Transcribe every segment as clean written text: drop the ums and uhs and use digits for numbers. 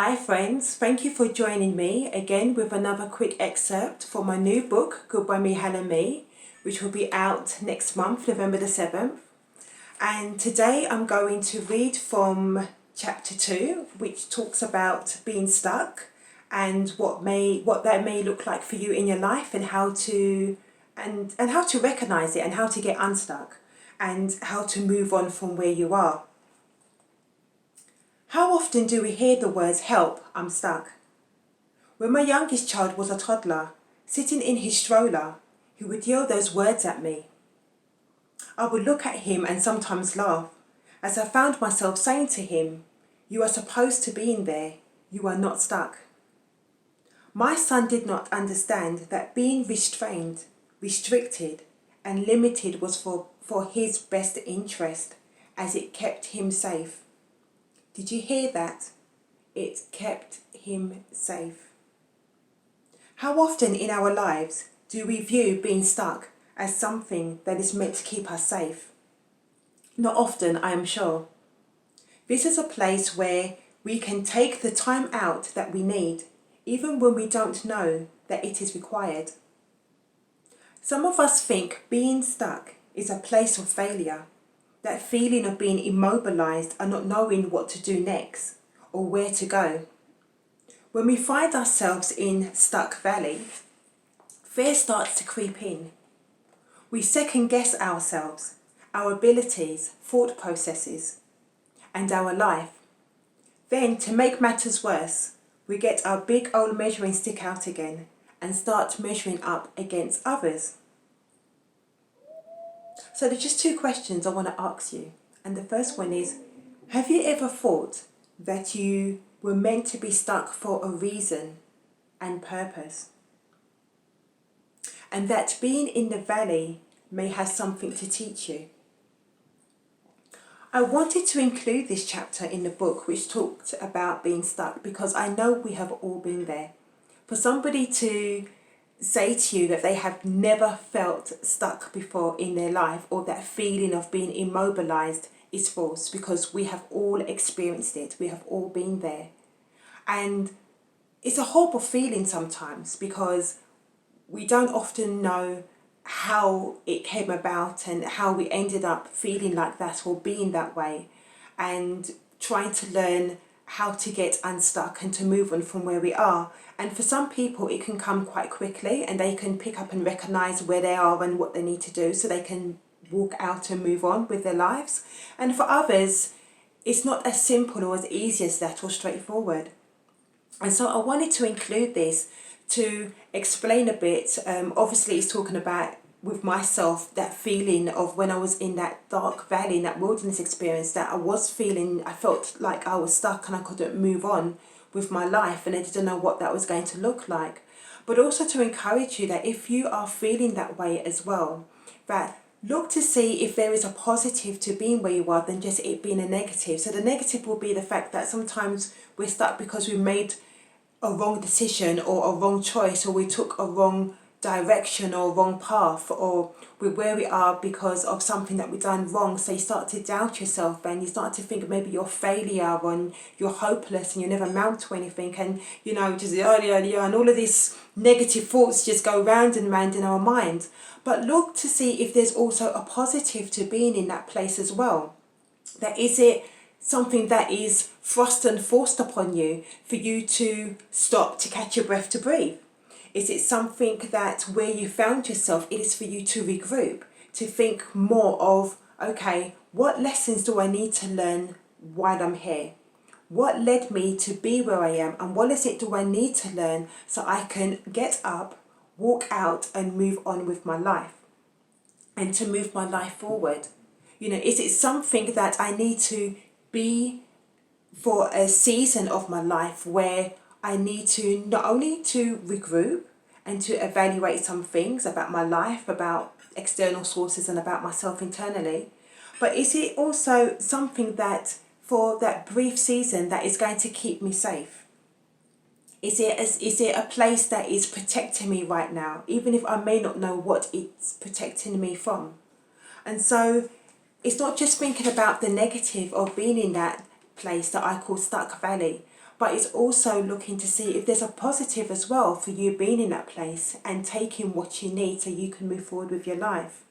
Hi friends, thank you for joining me again with another quick excerpt for my new book, Goodbye Me Helen Me, which will be out next month, November the 7th. And today I'm going to read from chapter 2, which talks about being stuck and what that may look like for you in your life, and how to how to recognize it and how to get unstuck and how to move on from where you are. How often do we hear the words, "Help, I'm stuck"? When my youngest child was a toddler, sitting in his stroller, he would yell those words at me. I would look at him and sometimes laugh, as I found myself saying to him, "You are supposed to be in there, you are not stuck." My son did not understand that being restrained, restricted, and limited was for his best interest, as it kept him safe. Did you hear that? It kept him safe. How often in our lives do we view being stuck as something that is meant to keep us safe? Not often, I am sure. This is a place where we can take the time out that we need, even when we don't know that it is required. Some of us think being stuck is a place of failure, that feeling of being immobilized and not knowing what to do next or where to go. When we find ourselves in Stuck Valley, fear starts to creep in. We second guess ourselves, our abilities, thought processes, and our life. Then, to make matters worse, we get our big old measuring stick out again and start measuring up against others. So there's just two questions I want to ask you. And the first one is, have you ever thought that you were meant to be stuck for a reason and purpose? And that being in the valley may have something to teach you? I wanted to include this chapter in the book which talked about being stuck because I know we have all been there. For somebody to say to you that they have never felt stuck before in their life, or that feeling of being immobilized, is false, because we have all experienced it. We have all been there. And it's a horrible feeling sometimes because we don't often know how it came about and how we ended up feeling like that or being that way, and trying to learn how to get unstuck and to move on from where we are. And for some people it can come quite quickly and they can pick up and recognize where they are and what they need to do so they can walk out and move on with their lives. And for others it's not as simple or as easy as that or straightforward. And so I wanted to include this to explain a bit. Obviously it's talking about with myself that feeling of when I was in that dark valley, in that wilderness experience, that I felt like I was stuck and I couldn't move on with my life and I didn't know what that was going to look like. But also to encourage you that if you are feeling that way as well, that look to see if there is a positive to being where you are than just it being a negative. So the negative will be the fact that sometimes we're stuck because we made a wrong decision or a wrong choice, or we took a wrong direction or wrong path, or we're where we are because of something that we've done wrong. So you start to doubt yourself and you start to think maybe you're a failure and you're hopeless and you never amount to anything, and just earlier and all of these negative thoughts just go round and round in our mind. But look to see if there's also a positive to being in that place as well. That is it something that is thrust and forced upon you for you to stop, to catch your breath, to breathe? Is it something that where you found yourself, it is for you to regroup, to think more of, okay, what lessons do I need to learn while I'm here? What led me to be where I am, and what is it do I need to learn so I can get up, walk out and move on with my life and to move my life forward? Is it something that I need to be for a season of my life where I need to not only to regroup and to evaluate some things about my life, about external sources and about myself internally, but is it also something that for that brief season that is going to keep me safe? Is it a place that is protecting me right now, even if I may not know what it's protecting me from? And so it's not just thinking about the negative of being in that place that I call Stuck Valley, but it's also looking to see if there's a positive as well for you being in that place and taking what you need so you can move forward with your life.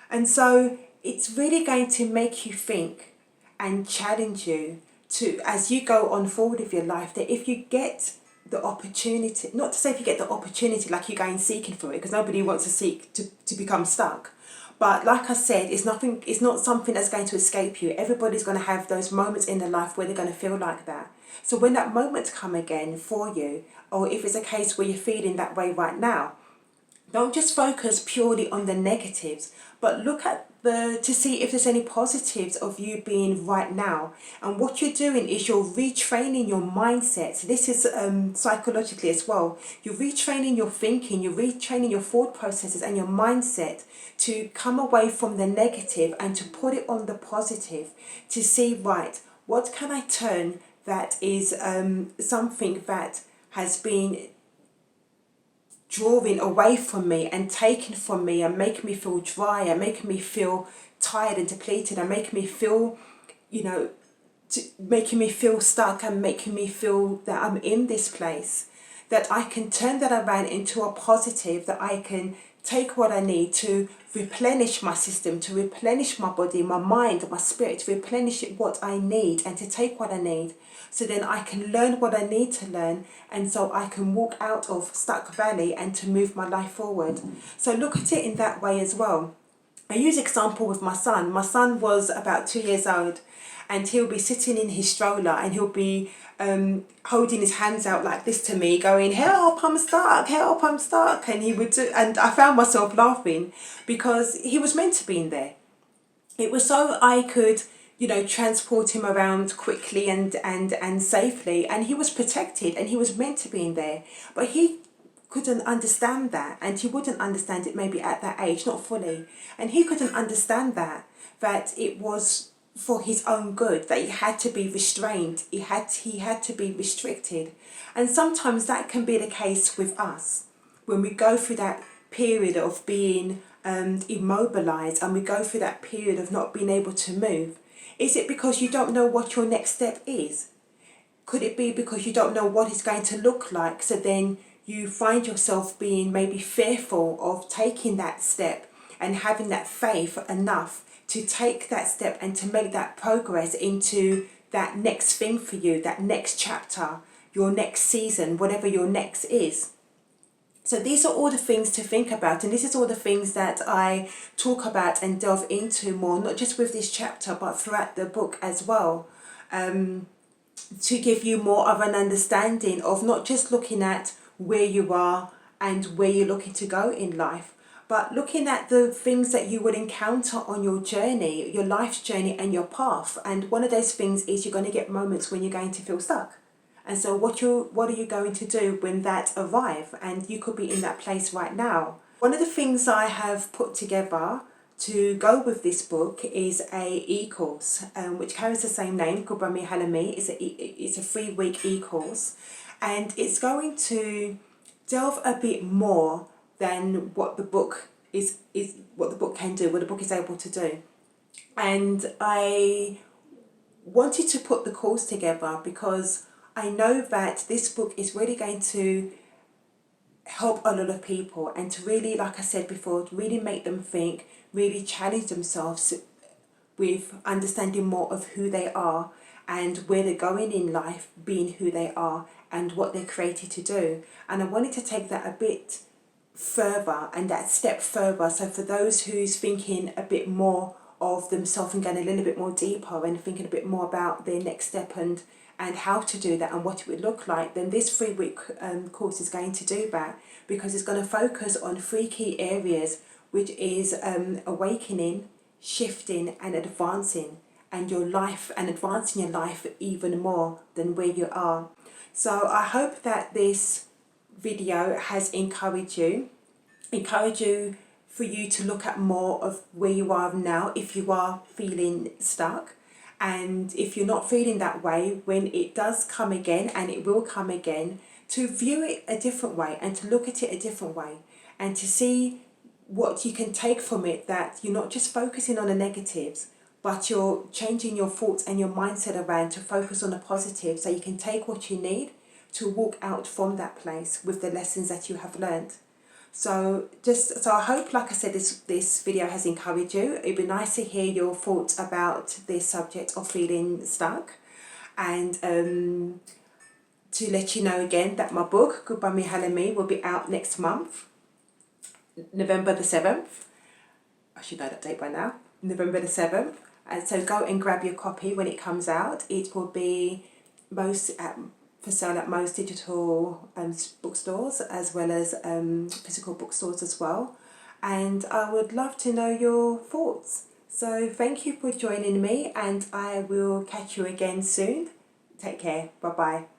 And so it's really going to make you think and challenge you to, as you go on forward with your life, that if you get the opportunity, not to say if you get the opportunity like you're going seeking for it, because nobody wants to seek to become stuck. But like I said, it's not something that's going to escape you. Everybody's going to have those moments in their life where they're going to feel like that. So when that moment come again for you, or if it's a case where you're feeling that way right now, don't just focus purely on the negatives, but look at to see if there's any positives of you being right now. And what you're doing is you're retraining your mindset. So this is psychologically as well. You're retraining your thinking, you're retraining your thought processes and your mindset to come away from the negative and to put it on the positive, to see, right, what can I turn that is something that has been drawing away from me and taken from me and making me feel dry and making me feel tired and depleted and making me feel, making me feel stuck and making me feel that I'm in this place, that I can turn that around into a positive, that I can take what I need to replenish my system, to replenish my body, my mind, my spirit, to replenish what I need and to take what I need. So then I can learn what I need to learn, and so I can walk out of Stuck Valley and to move my life forward. So look at it in that way as well. I use example with my son. My son was about 2 years old, and he'll be sitting in his stroller and he'll be holding his hands out like this to me, going, "Help, I'm stuck, help, I'm stuck." And he would do, and I found myself laughing because he was meant to be in there. It was so I could, transport him around quickly and safely, and he was protected and he was meant to be in there. But he couldn't understand that, and he wouldn't understand it maybe at that age, not fully. And he couldn't understand that it was for his own good, that he had to be restrained, he had to be restricted. And sometimes that can be the case with us when we go through that period of being immobilized and we go through that period of not being able to move. Is it because you don't know what your next step is? Could it be because you don't know what it's going to look like, so then you find yourself being maybe fearful of taking that step and having that faith enough to take that step and to make that progress into that next thing for you, that next chapter, your next season, whatever your next is? So these are all the things to think about, and this is all the things that I talk about and delve into more, not just with this chapter, but throughout the book as well, to give you more of an understanding of not just looking at where you are and where you're looking to go in life, but looking at the things that you will encounter on your journey, your life's journey and your path. And one of those things is you're going to get moments when you're going to feel stuck. And so what are you going to do when that arrives? And you could be in that place right now. One of the things I have put together to go with this book is a e-course, which carries the same name, called Brahmi Halami. It's a 3-week e-course, and it's going to delve a bit more than what the book is what the book can do, what the book is able to do. And I wanted to put the course together because I know that this book is really going to help a lot of people, and to really, like I said before, to really make them think, really challenge themselves with understanding more of who they are and where they're going in life, being who they are and what they're created to do. And I wanted to take that a bit further and that step further. So for those who's thinking a bit more of themselves and going a little bit more deeper and thinking a bit more about their next step and how to do that and what it would look like, then this 3-week course is going to do that, because it's going to focus on 3 key areas, which is awakening, shifting and advancing, and your life, and advancing your life even more than where you are. So I hope that this video has encouraged you for you to look at more of where you are now if you are feeling stuck. And if you're not feeling that way, when it does come again, and it will come again, to view it a different way and to look at it a different way and to see what you can take from it, that you're not just focusing on the negatives, but you're changing your thoughts and your mindset around to focus on the positive so you can take what you need to walk out from that place with the lessons that you have learned. So I hope, like I said, this video has encouraged you. It'd be nice to hear your thoughts about this subject of feeling stuck, and to let you know again that my book Goodbye Mihaela Me will be out next month, November the 7th. I should know that date by now. November the 7th. And so go and grab your copy when it comes out. It will be for sale at most digital bookstores, as well as physical bookstores as well. And I would love to know your thoughts. So thank you for joining me, and I will catch you again soon. Take care. Bye bye.